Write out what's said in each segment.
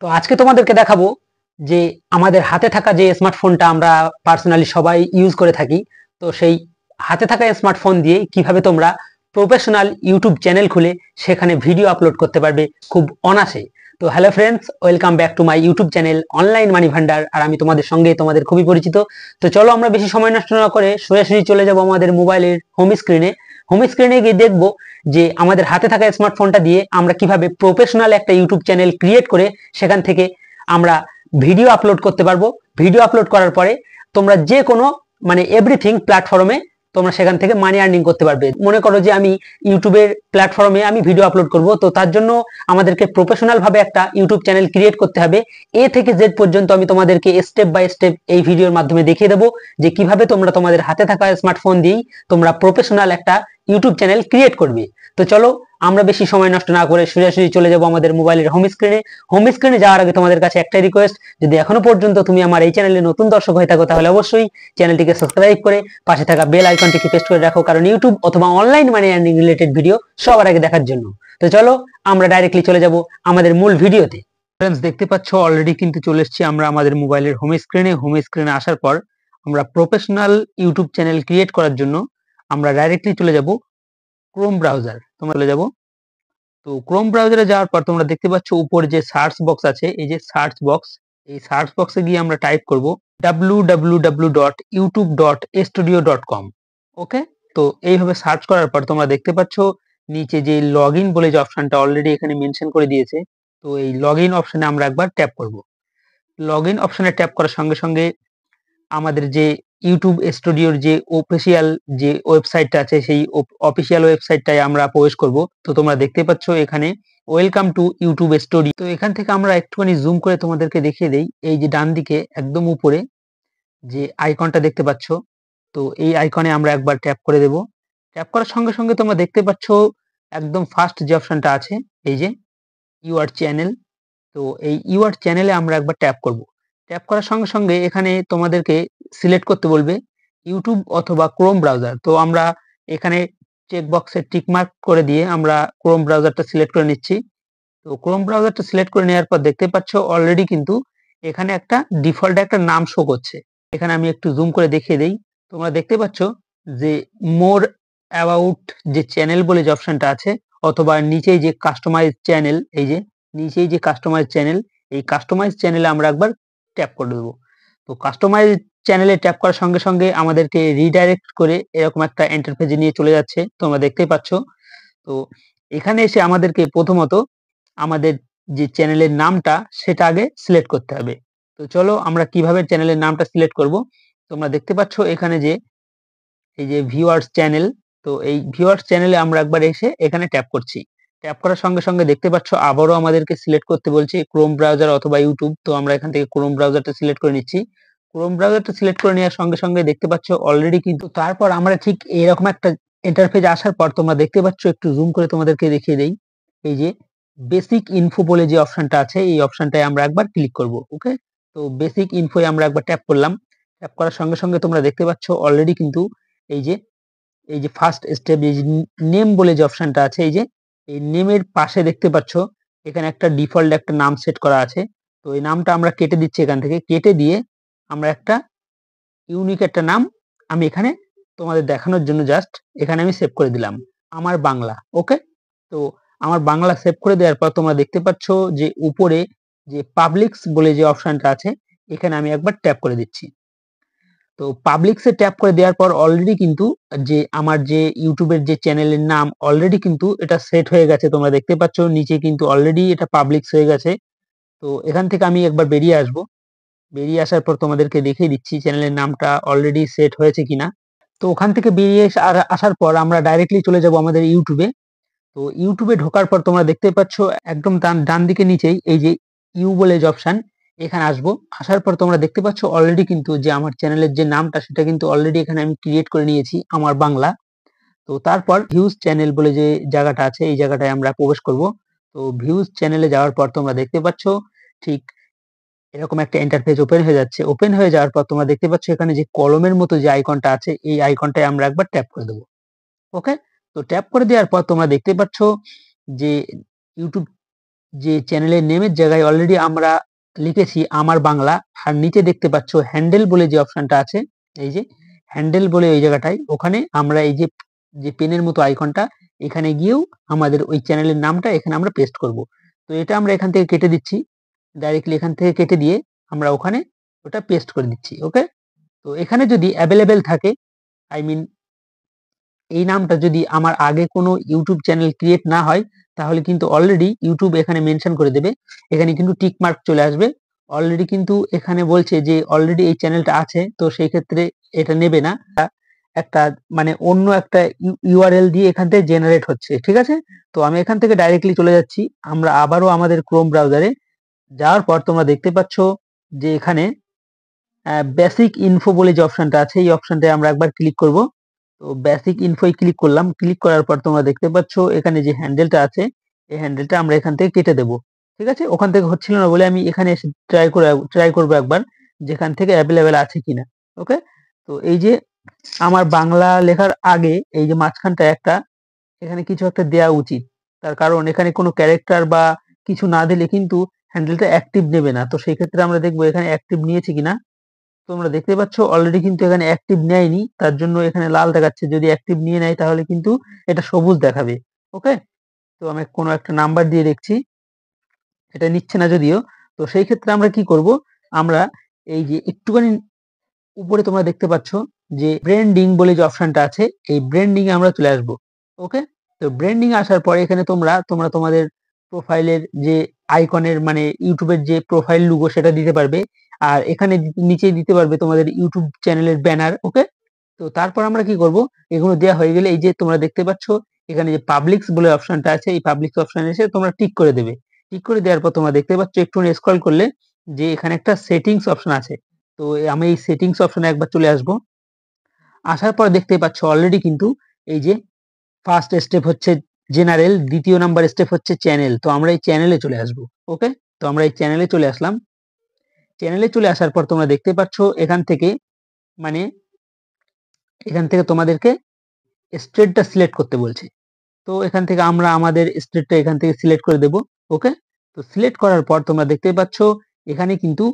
তো আজকে তোমাদেরকে দেখাবো যে আমাদের হাতে থাকা যে স্মার্টফোনটা আমরা পার্সোনালি সবাই ইউজ করে থাকি, তো সেই হাতে থাকা স্মার্টফোন দিয়ে কিভাবে তোমরা প্রফেশনাল ইউটিউব চ্যানেল খুলে সেখানে ভিডিও আপলোড করতে পারবে খুব অনায়াসে। তো hello friends, welcome back to my YouTube channel online money Bhandar. আর আমি তোমাদের সঙ্গে তোমাদের খুবই পরিচিত। তো চলো আমরা বেশি সময় নষ্ট না করে সরাসরি চলে যাব আমাদের মোবাইলের হোম স্ক্রিনে গিয়ে দেখবো যে আমাদের হাতে থাকা স্মার্টফোনটা দিয়ে আমরা কিভাবে প্রফেশনাল একটা ইউটিউব চ্যানেল ক্রিয়েট করে সেখান থেকে আমরা ভিডিও আপলোড করতে পারবো। ভিডিও আপলোড করার পরে তোমরা যে কোনো এভরিথিং প্ল্যাটফর্মে তোমরা সেখান থেকে মানি আর্নিং করতে পারবে। মনে করো যে আমি ইউটিউবের প্ল্যাটফর্মে আমি ভিডিও আপলোড করব, তো তার জন্য আমাদেরকে প্রফেশনাল ভাবে একটা ইউটিউব চ্যানেল ক্রিয়েট করতে হবে। এ থেকে জেড পর্যন্ত আমি তোমাদেরকে স্টেপ বাই স্টেপ এই ভিডিওর মাধ্যমে দেখিয়ে দেবো যে কিভাবে তোমরা তোমাদের হাতে থাকা স্মার্টফোন দিয়েই তোমরা প্রফেশনাল একটা ইউটিউব চ্যানেল ক্রিয়েট করবে। তো চলো আমরা বেশি সময় নষ্ট না করে সরাসরি চলে যাব আমাদের মোবাইলের হোম স্ক্রিনে যাওয়ার আগে তোমাদের কাছে একটাই রিকোয়েস্ট, যদি এখনো পর্যন্ত তুমি আমার এই চ্যানেলে নতুন দর্শক হয়ে থাকো তাহলে অবশ্যই চ্যানেলটিকে সাবস্ক্রাইব করে পাশে থাকা বেল আইকনটিকে প্রেস করে রাখো, কারণ ইউটিউব অথবা online money earning related video সবার আগে দেখার জন্য। তো চলো আমরা ডাইরেক্টলি চলে যাব আমাদের মূল ভিডিওতে। ফ্রেন্ডস, দেখতে পাচ্ছ অলরেডি কিন্তু চলে এসেছি আমরা আমাদের মোবাইলের হোম স্ক্রিনে আসার পর আমরা প্রফেশনাল ইউটিউব চ্যানেল ক্রিয়েট করার জন্য আমরা ডাইরেক্টলি চলে যাব ক্রোম ব্রাউজার। তোমরা চলে যাব। তো ক্রোম ব্রাউজারে যাওয়ার পর তোমরা দেখতে পাচ্ছ উপরে যে সার্চ বক্স আছে, এই যে সার্চ বক্স, এই সার্চ বক্সে গিয়ে আমরা টাইপ করব www.youtube.studio.com। ওকে, তো এইভাবে সার্চ করার পর তোমরা দেখতে পাচ্ছ নিচে যে লগইন বলে যে অপশনটা অলরেডি এখানে মেনশন করে দিয়েছে। তো এই লগইন অপশনে আমরা একবার ট্যাপ করব। লগইন অপশনে ট্যাপ করার সঙ্গে সঙ্গে আমাদের যে ইউটিউব স্টুডিওর যে অফিসিয়াল যে ওয়েবসাইটটা আছে সেই অফিসিয়াল ওয়েবসাইটটায় আমরা প্রবেশ করব। তো তোমরা দেখতে পাচ্ছ এখানে ওয়েলকাম টু ইউটিউব স্টুডিও। তো এখান থেকে আমরা একটুখানি জুম করে তোমাদেরকে দেখিয়ে দেই, এই যে ডান দিকে একদম উপরে যে আইকনটা দেখতে পাচ্ছ, তো এই আইকনে আমরা একবার ট্যাপ করে দেব। ট্যাপ করার সঙ্গে সঙ্গে তোমরা দেখতে পাচ্ছ একদম ফার্স্ট যে অপশনটা আছে, এই যে ইউআর চ্যানেল। তো এই ইউআর চ্যানেলে আমরা একবার ট্যাপ করব। ট্যাপ করার সঙ্গে সঙ্গে এখানে তোমাদেরকে সিলেক্ট করতে বলবে ইউটিউব অথবা ক্রোম ব্রাউজার। তো আমরা এখানে চেক বক্সে টিক মার্ক করে দিয়ে আমরা ক্রোম ব্রাউজারটা সিলেক্ট করে নিচ্ছি। তো ক্রোম ব্রাউজারটা সিলেক্ট করে নেওয়ার পর দেখতে পাচ্ছ অলরেডি কিন্তু এখানে একটা ডিফল্ট একটা নাম শো করছে। এখানে আমি একটু জুম করে দেখিয়ে দেই। তোমরা দেখতে পাচ্ছ যে মোর অ্যাবাউট যে চ্যানেল বলে যে অপশনটা আছে, অথবা নিচেই যে কাস্টমাইজ চ্যানেল, এই যে নিচেই যে কাস্টমাইজ চ্যানেল, এই কাস্টমাইজ চ্যানেলে আমরা একবার ট্যাপ করে দেবো। তো কাস্টমাইজ চ্যানেলে ট্যাপ করার সঙ্গে সঙ্গে আমাদেরকে রিডাইরেক্ট করে এরকম একটা ইন্টারফেসে নিয়ে চলে যাচ্ছে, তোমরা দেখতেই পাচ্ছ। তো এখানে এসে আমাদেরকে প্রথমত আমাদের যে চ্যানেলের নামটা সেটা আগে সিলেক্ট করতে হবে। তো চলো আমরা কিভাবে চ্যানেলের নামটা সিলেক্ট করব। তোমরা দেখতে পাচ্ছ এখানে যে এই যে ভিউয়ার্স চ্যানেল, তো এই ভিউয়ার্স চ্যানেলে আমরা একবার এসে এখানে ট্যাপ করছি। ট্যাপ করার সঙ্গে সঙ্গে দেখতে পাচ্ছ আবারও আমাদেরকে সিলেক্ট করতে বলছে ক্রোম ব্রাউজার অথবা ইউটিউব। তো আমরা এখান থেকে ক্রোম ব্রাউজারটা সিলেক্ট করে নিচ্ছি। ক্রোম ব্রাউজারটা সিলেক্ট করে নেওয়ার সঙ্গে সঙ্গে দেখতে পাচ্ছ অলরেডি কিন্তু তারপর আমরা ঠিক এরকম একটা ইন্টারফেস আসার পর তোমরা দেখতে পাচ্ছ, একটু জুম করে তোমাদেরকে দেখিয়ে দেই, এই যে বেসিক ইনফো বলে যে অপশনটা আছে এই অপশনটায় আমরা একবার ক্লিক করব। ওকে, তো বেসিক ইনফোয় আমরা একবার ট্যাপ করলাম। ট্যাপ করার সঙ্গে সঙ্গে তোমরা দেখতে পাচ্ছ অলরেডি কিন্তু এই যে ফার্স্ট স্টেপ, এই যে নেম বলে যে অপশনটা আছে, এই যে এই নেমের পাশে দেখতে পাচ্ছ এখানে একটা ডিফল্ট একটা নাম সেট করা আছে। তো এই নামটা আমরা কেটে দিচ্ছি, এখান থেকে কেটে দিয়ে আমরা একটা ইউনিক একটা নাম আমি এখানে তোমাদের দেখানোর জন্য জাস্ট এখানে আমি সেভ করে দিলাম, আমার বাংলা। ওকে, তো আমার বাংলা সেভ করে দেওয়ার পর তোমরা দেখতে পাচ্ছ যে উপরে যে পাবলিক্স বলে যে অপশনটা আছে এখানে আমি একবার ট্যাপ করে দিচ্ছি। তো পাবলিক্সে ট্যাপ করে দেওয়ার পর অলরেডি কিন্তু যে আমার যে ইউটিউবের যে চ্যানেলের নাম অলরেডি কিন্তু এটা সেট হয়ে গেছে। তোমরা দেখতে পাচ্ছ নিচে কিন্তু অলরেডি এটা পাবলিক্স হয়ে গেছে। তো এখান থেকে আমি একবার বেরিয়ে আসব। বেরিয়ে আসার পর তোমাদেরকে দেখিয়ে দিচ্ছি চ্যানেলের নামটা অলরেডি সেট হয়েছে কিনা। তো ওখান থেকে বেরিয়ে আসার পর আমরা ডাইরেক্টলি চলে যাব আমাদের ইউটিউবে। তো ইউটিউবে ঢোকার পর তোমরা দেখতে পাচ্ছ একদম ডান দিকে নিচেই এই যে ইউ বলে যে অপশন, এখানে আসবো। আসার পর তোমরা দেখতে পাচ্ছ অলরেডি কিন্তু যে আমার চ্যানেলের যে নামটা সেটা কিন্তু অলরেডি এখানে আমি ক্রিয়েট করে নিয়েছি, আমার বাংলা। তো তারপর ভিউজ চ্যানেল বলে যে জায়গাটা আছে এই জায়গাটায় আমরা প্রবেশ করব। তো ভিউজ চ্যানেলে যাওয়ার পর তোমরা দেখতে পাচ্ছ ঠিক এরকম একটা ইন্টারফেস ওপেন হয়ে যাচ্ছে। ওপেন হয়ে যাওয়ার পর তোমরা দেখতে পাচ্ছ এখানে যে কলমের মতো যে আইকনটা আছে এই আইকনটায় আমরা একবার ট্যাপ করে দেবো। ওকে, তো ট্যাপ করে দেওয়ার পর তোমরা দেখতে পাচ্ছ যে ইউটিউব যে চ্যানেলের নেমের জায়গায় অলরেডি আমরা লিখেছি আমার বাংলা, আর নিচে দেখতে পাচ্ছ হ্যান্ডেল বলে যে অপশনটা আছে, এই যে হ্যান্ডেল বলে ওই জায়গাটায়, ওখানে আমরা এই যে যে পেনের মতো আইকনটা, এখানে গিয়েও আমাদের ওই চ্যানেলের নামটা এখানে আমরা পেস্ট করব। তো এটা আমরা এখান থেকে কেটে দিচ্ছি, ডাইরেক্টলি এখান থেকে কেটে দিয়ে আমরা ওখানে ওটা পেস্ট করে দিচ্ছি। ওকে, তো এখানে যদি অ্যাভেলেবেল থাকে, আই মিন এই নামটা যদি আমার আগে কোনো ইউটিউব চ্যানেল ক্রিয়েট না হয়, তাহলে কিন্তু অলরেডি ইউটিউব এখানে মেনশন করে দেবে, এখানে কিন্তু টিক মার্ক চলে আসবে। অলরেডি কিন্তু এখানে বলছে যে অলরেডি এই চ্যানেলটা আছে, তো সেই ক্ষেত্রে এটা নেবে না। একটা মানে অন্য একটা ইউআরএল দিয়ে এখান থেকে জেনারেট হচ্ছে, ঠিক আছে। তো আমি এখান থেকে ডাইরেক্টলি চলে যাচ্ছি, আমরা আবারও আমাদের ক্রোম ব্রাউজারে যাওয়ার পর তোমরা দেখতে পাচ্ছ যে এখানে বেসিক ইনফো বলে যে অপশনটা আছে, এই অপশনটায় আমরা একবার ক্লিক করব। তো বেসিক ইনফোয় ক্লিক করলাম, ক্লিক করার পর তোমরা দেখতে পাচ্ছ এখানে যে হ্যান্ডেলটা আছে, এই হ্যান্ডেলটা আমরা এখান থেকে কেটে দেব, ঠিক আছে। ওখান থেকে হচ্ছিল না বলে আমি এখানে এসে ট্রাই করবো একবার, যেখান থেকে অ্যাভেলেবেল আছে কিনা। ওকে, তো এই যে আমার বাংলা লেখার আগে এই যে মাঝখানটা একটা এখানে কিছু একটা দেওয়া উচিত, তার কারণ এখানে কোনো ক্যারেক্টার বা কিছু না দিলে কিন্তু হ্যান্ডেলটা অ্যাক্টিভ নেবে না। তো সেই ক্ষেত্রে আমরা দেখবো এখানে অ্যাক্টিভ নিয়েছে কিনা। তোমরা দেখতে পাচ্ছ অলরেডি কিন্তু এখানে অ্যাক্টিভ নেয়নি, তার জন্য এখানে লাল দেখাচ্ছে। যদি অ্যাক্টিভ নিয়ে নেয় তাহলে কিন্তু এটা সবুজ দেখাবে। ওকে, তো আমি কোনো একটা নাম্বার দিয়ে দেখছি, এটা নিচ্ছে না যদিও। তো সেই ক্ষেত্রে আমরা কি করব, আমরা এই যে একটুখানি উপরে তোমরা দেখতে পাচ্ছ যে ব্র্যান্ডিং বলে যে অপশনটা আছে, এই ব্র্যান্ডিং এ আমরা চলে আসব। ওকে, তো ব্র্যান্ডিং আসার পরে এখানে তোমরা তোমাদের প্রোফাইলের যে আইকনের মানে ইউটিউবের যে প্রোফাইল লোগো সেটা দিতে পারবে, আর এখানে নিচে দিতে পারবে তোমাদের ইউটিউব চ্যানেলের ব্যানার। ওকে, তো তারপর আমরা কি করব, এগুলো দেওয়া হয়ে গেলে এই যে তোমরা দেখতে পাচ্ছ এখানে যে পাবলিক্স বলে অপশনটা আছে, এই পাবলিক্স অপশনে এসে তোমরা টিক করে দেবে। টিক করে দেওয়ার পর তোমরা দেখতে পাচ্ছ একটু স্ক্রল করলে যে এখানে একটা সেটিংস অপশন আছে। তো আমি এই সেটিংস অপশনে একবার চলে আসব। আসার পর দেখতে পাচ্ছ অলরেডি কিন্তু এই যে ফার্স্ট স্টেপ হচ্ছে জেনারেল, দ্বিতীয় নাম্বার স্টেপ হচ্ছে চ্যানেল। তো আমরা এই চ্যানেলে চলে আসব। ওকে, তো আমরা এই চ্যানেলে চলে আসলাম। চ্যানেলে চলে আসার পর তোমরা দেখতে পাচ্ছ এখান থেকে মানে এখান থেকে তোমাদেরকে স্টেটটা সিলেক্ট করতে বলছে। তো এখান থেকে আমরা আমাদের স্টেটটা এখান থেকে সিলেক্ট করে দেব। ওকে, তো সিলেক্ট করার পর তোমরা দেখতে পাচ্ছ এখানে কিন্তু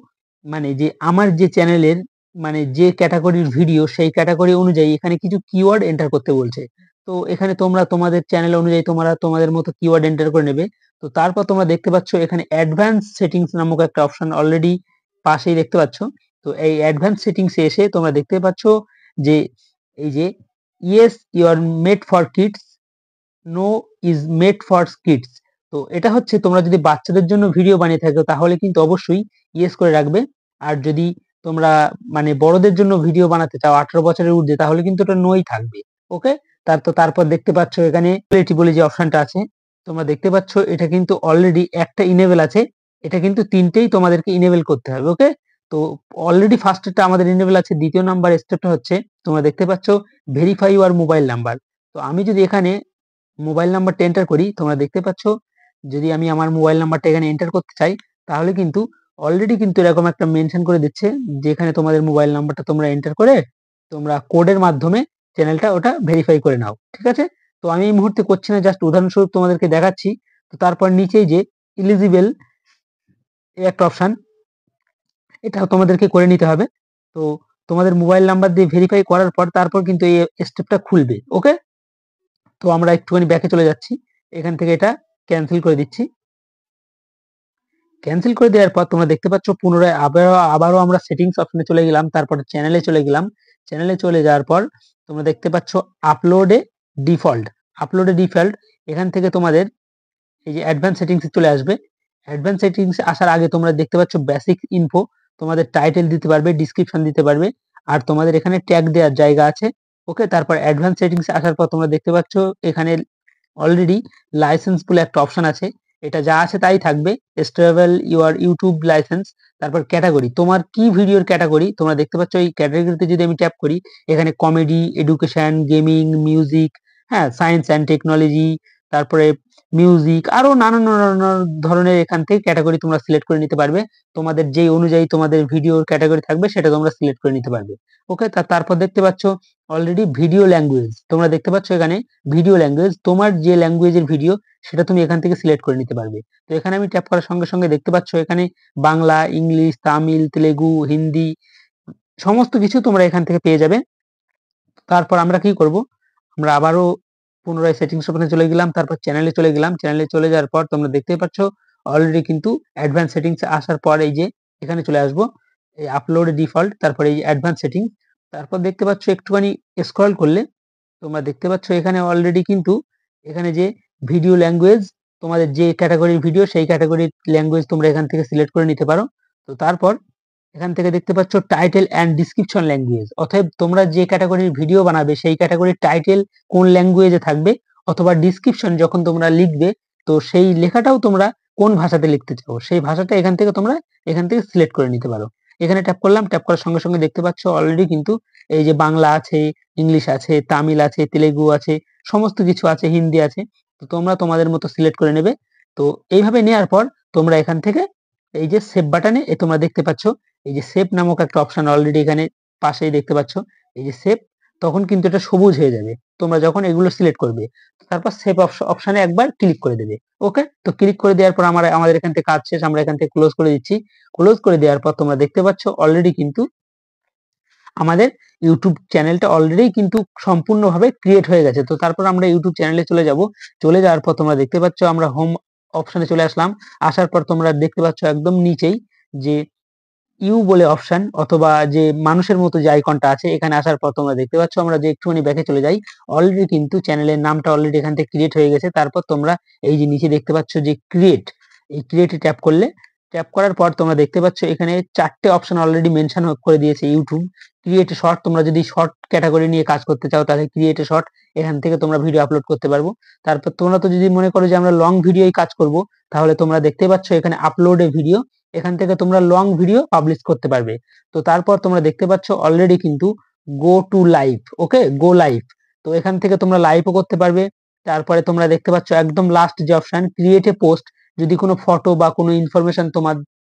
মানে যে আমার যে চ্যানেলের মানে যে ক্যাটাগরির ভিডিও, সেই ক্যাটাগরি অনুযায়ী এখানে কিছু কিওয়ার্ড এন্টার করতে বলছে। তো এখানে তোমরা তোমাদের চ্যানেল অনুযায়ী তোমরা তোমাদের মতো কিওয়ার্ড এন্টার করে নেবে। তো তারপর তোমরা দেখতে পাচ্ছ এখানে অ্যাডভান্স সেটিংস নামক একটা অপশন অলরেডি পাশেই দেখতে পাচ্ছ। তো এই অ্যাডভান্স সেটিংস এ এসে তোমরা দেখতে পাচ্ছ যে এই যে yes you are made for kids, no is made for kids. তো এটা হচ্ছে তোমরা যদি বাচ্চাদের জন্য ভিডিও বানিয়ে থাকো তাহলে কিন্তু অবশ্যই ইয়েস করে রাখবে। আর যদি তোমরা মানে বড়দের জন্য ভিডিও বানাতে চাও 18 বছরের ঊর্ধ্বে, তাহলে কিন্তু এটা নোই থাকবে। ওকে, তারপর দেখতে পাচ্ছ এখানে কোয়ালিটি বলে যে অপশনটা আছে, তোমরা দেখতে পাচ্ছ এটা কিন্তু অলরেডি একটা ইনেবল আছে, এটা কিন্তু তিনটেই তোমাদেরকে ইনেবল করতে হবে। ওকে, তো অলরেডি ফার্স্টেরটা আমাদের ইনেবল আছে, দ্বিতীয় নাম্বার স্টেপটা হচ্ছে তোমরা দেখতে পাচ্ছ ভেরিফাই ইউর মোবাইল নাম্বার। তো আমি যদি এখানে মোবাইল নাম্বারটা এন্টার করি, তোমরা দেখতে পাচ্ছ যদি আমি আমার মোবাইল নাম্বারটা এখানে এন্টার করতে চাই, তাহলে কিন্তু অলরেডি কিন্তু এরকম একটা মেনশন করে দিচ্ছে যেখানে তোমাদের মোবাইল নাম্বারটা তোমরা এন্টার করে তোমরা কোডের মাধ্যমে চ্যানেলটা ওটা ভেরিফাই করে নাও, ঠিক আছে। তো আমি এই মুহূর্তে করছি না, জাস্ট উদাহরণস্বরূপ তোমাদেরকে দেখাচ্ছি। তো তারপর নিচেই যে ইলিজিবল এই একটা অপশন, এটা তোমাদেরকে করে নিতে হবে। তো তোমাদের মোবাইল নাম্বার দিয়ে ভেরিফাই করার পর তারপর কিন্তু এই স্টেপটা খুলবে। ওকে, তো আমরা একটুখানি ব্যাকে চলে যাচ্ছি, এখান থেকে এটা ক্যান্সেল করে দিচ্ছি। ক্যান্সেল করে দেওয়ার পর তোমরা দেখতে পাচ্ছ পুনরায় আবারও আমরা সেটিংস অপশনে চলে গেলাম, তারপর চ্যানেলে চলে গেলাম। চ্যানেলে চলে যাওয়ার পর তোমরা দেখতে পাচ্ছ আপলোডে ডিফল্ট। আপলোডে ডিফল্ট এখান থেকে তোমাদের এই যে অ্যাডভান্স সেটিংস চলে আসবে। অ্যাডভান্স সেটিংস আসার আগে তোমরা দেখতে পাচ্ছ বেসিক ইনফো, তোমাদের টাইটেল দিতে পারবে, ডিসক্রিপশন দিতে পারবে, আর তোমাদের এখানে ট্যাগ দেওয়ার জায়গা আছে। ওকে, তারপর অ্যাডভান্স সেটিংস আসার পর তোমরা দেখতে পাচ্ছ এখানে অলরেডি লাইসেন্স বলে একটা অপশন আছে, এটা যা আছে তাই থাকবে, স্টেবল ইউর ইউটিউব লাইসেন্স। তারপর ক্যাটাগরি, তোমার কি ভিডিওর ক্যাটাগরি, তোমরা দেখতে পাচ্ছ এই ক্যাটাগরিতে যদি আমি ট্যাপ করি, এখানে কমেডি, এডুকেশন, গেমিং, মিউজিক, হ্যাঁ, সায়েন্স অ্যান্ড টেকনোলজি, তারপরে মিউজিক, আরো নানান নানান ধরনের এখান থেকে ক্যাটাগরি তোমরা সিলেক্ট করে নিতে পারবে। তোমাদের যেই অনুযায়ী তোমাদের ভিডিওর ক্যাটাগরি থাকবে সেটা তোমরা সিলেক্ট করে নিতে পারবে। ওকে, তারপর দেখতে পাচ্ছ অলরেডি ভিডিও ল্যাঙ্গুয়েজ, তোমরা দেখতে পাচ্ছ এখানে ভিডিও ল্যাঙ্গুয়েজ, তোমার যে ল্যাঙ্গুয়েজের ভিডিও সেটা তুমি এখান থেকে সিলেক্ট করে নিতে পারবে। তো এখানে আমি ট্যাপ করার সঙ্গে সঙ্গে দেখতে পাচ্ছ এখানে বাংলা, ইংলিশ, তামিল, তেলেগু, হিন্দি সমস্ত কিছু তোমরা এখান থেকে পেয়ে যাবে। তারপর আমরা কি করব, আমরা আবারও পুনরায় সেটিংস অপশনে চলে গেলাম, তারপর চ্যানেলে চলে গেলাম। চ্যানেলে চলে যাওয়ার পর তোমরা দেখতেই পাচ্ছ অলরেডি কিন্তু অ্যাডভান্স সেটিংস আসার পর এই যে এখানে চলে আসবো, এই আপলোড ডিফল্ট, তারপর এই অ্যাডভান্স সেটিংস, তারপর দেখতে পাচ্ছ একটুখানি স্ক্রল করলে তোমরা দেখতে পাচ্ছ এখানে অলরেডি কিন্তু এখানে যে ভিডিও ল্যাঙ্গুয়েজ, তোমাদের যে ক্যাটাগরির ভিডিও সেই ক্যাটাগরির ল্যাঙ্গুয়েজ তোমরা এখান থেকে সিলেক্ট করে নিতে পারো। তো তারপর এখান থেকে দেখতে পাচ্ছ টাইটেল অ্যান্ড ডিসক্রিপশন ল্যাঙ্গুয়েজ, অতএব তোমরা যে ক্যাটাগরির ভিডিও বানাবে সেই ক্যাটাগরির টাইটেল কোন ল্যাঙ্গুয়েজে থাকবে, অথবা ডিসক্রিপশন যখন তোমরা লিখবে তো সেই লেখাটাও তোমরা কোন ভাষাতে লিখতে চাও সেই ভাষাটা এখান থেকে তোমরা এখান থেকে সিলেক্ট করে নিতে পারো। এখানে ট্যাপ করলাম, ট্যাপ করার সঙ্গে সঙ্গে দেখতে পাচ্ছ অলরেডি কিন্তু এই যে বাংলা আছে, ইংলিশ আছে, তামিল আছে, তেলেগু আছে, সমস্ত কিছু আছে, হিন্দি আছে। তো তোমরা তোমাদের মতো সিলেক্ট করে নেবে। তো এইভাবে নেওয়ার পর তোমরা এখান থেকে এই যে সেভ বাটনে তোমরা দেখতে পাচ্ছ এই যে সেভ নামক একটা অপশন অলরেডি এখানে পাশেই দেখতে পাচ্ছ, এই যে সেভ, তখন কিন্তু এটা সবুজ হয়ে যাবে তোমরা যখন এগুলো সিলেক্ট করবে। তারপর সেভ অপশনে একবার ক্লিক করে দেবে। ওকে, তো ক্লিক করে দেওয়ার পর আমাদের এখান থেকে কাজ শেষ, আমরা এখান থেকে ক্লোজ করে দিচ্ছি। ক্লোজ করে দেওয়ার পর তোমরা দেখতে পাচ্ছ অলরেডি কিন্তু আমাদের ইউটিউব চ্যানেলটা অলরেডি কিন্তু সম্পূর্ণভাবে ক্রিয়েট হয়ে গেছে। তো তারপর আমরা ইউটিউব চ্যানেলে চলে যাব। চলে যাওয়ার পর তোমরা দেখতে পাচ্ছ আমরা হোম অপশনে চলে আসলাম। আসার পর তোমরা দেখতে পাচ্ছ একদম নিচেই যে ইউ বলে অপশন, অথবা যে মানুষের মতো যে আইকনটা আছে, এখানে আসার পর তোমরা দেখতে পাচ্ছ আমরা যে একটুখানি ব্যাকে চলে যাই, অলরেডি কিন্তু চ্যানেলের নামটা অলরেডি এখান থেকে ক্রিয়েট হয়ে গেছে। তারপর তোমরা এই যে নিচে দেখতে পাচ্ছ যে ক্রিয়েট, এই ক্রিয়েটে ট্যাপ করলে, ট্যাপ করার পর তোমরা দেখতে পাচ্ছ এখানে 4টে অপশন অলরেডি মেনশন করে দিয়েছে ইউটিউব। ক্রিয়েট শর্ট, তোমরা যদি শর্ট ক্যাটাগরি নিয়ে কাজ করতে চাও তাহলে ক্রিয়েট শর্ট, এখান থেকে তোমরা ভিডিও আপলোড করতে পারবো। তারপর তোমরা তো যদি মনে করো যে আমরা লং ভিডিওই কাজ করব, তাহলে তোমরা দেখতে পাচ্ছ এখানে আপলোড এ ভিডিও, এখান থেকে তোমরা লং ভিডিও পাবলিশ করতে পারবে। তো তারপর তোমরা দেখতে পাচ্ছ অলরেডি কিন্তু go to live, okay, go live, তো এখান থেকে তোমরা লাইভও করতে পারবে। তারপরে তোমরা দেখতে পাচ্ছ একদম লাস্ট যে অপশন ক্রিয়েট এ পোস্ট, যদি কোনো ফটো বা কোনো ইনফরমেশন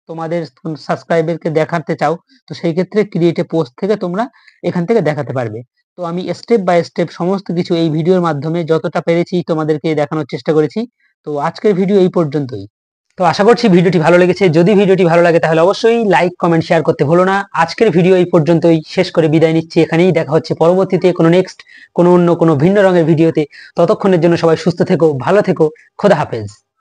তোমাদের সাবস্ক্রাইবারকে দেখাতে চাও, তো সেই ক্ষেত্রে ক্রিয়েট এ পোস্ট থেকে তোমরা এখান থেকে দেখাতে পারবে। তো আমি স্টেপ বাই স্টেপ সমস্ত কিছু এই ভিডিওর মাধ্যমে যতটা পেরেছি তোমাদেরকে দেখানোর চেষ্টা করেছি। তো আজকের ভিডিও এই পর্যন্তই। তো আশা করছি ভিডিওটি ভালো লেগেছে। যদি ভিডিওটি ভালো লাগে তাহলে অবশ্যই লাইক, কমেন্ট, শেয়ার করতে ভুলো না। আজকের ভিডিও এই পর্যন্তই, শেষ করে বিদায় নিচ্ছি। এখানেই দেখা হচ্ছে পরবর্তীতে কোনো নেক্সট কোনো অন্য কোনো ভিন্ন রঙের ভিডিওতে। ততক্ষণের জন্য সবাই সুস্থ থেকো, ভালো থেকো, খোদা হাফেজ।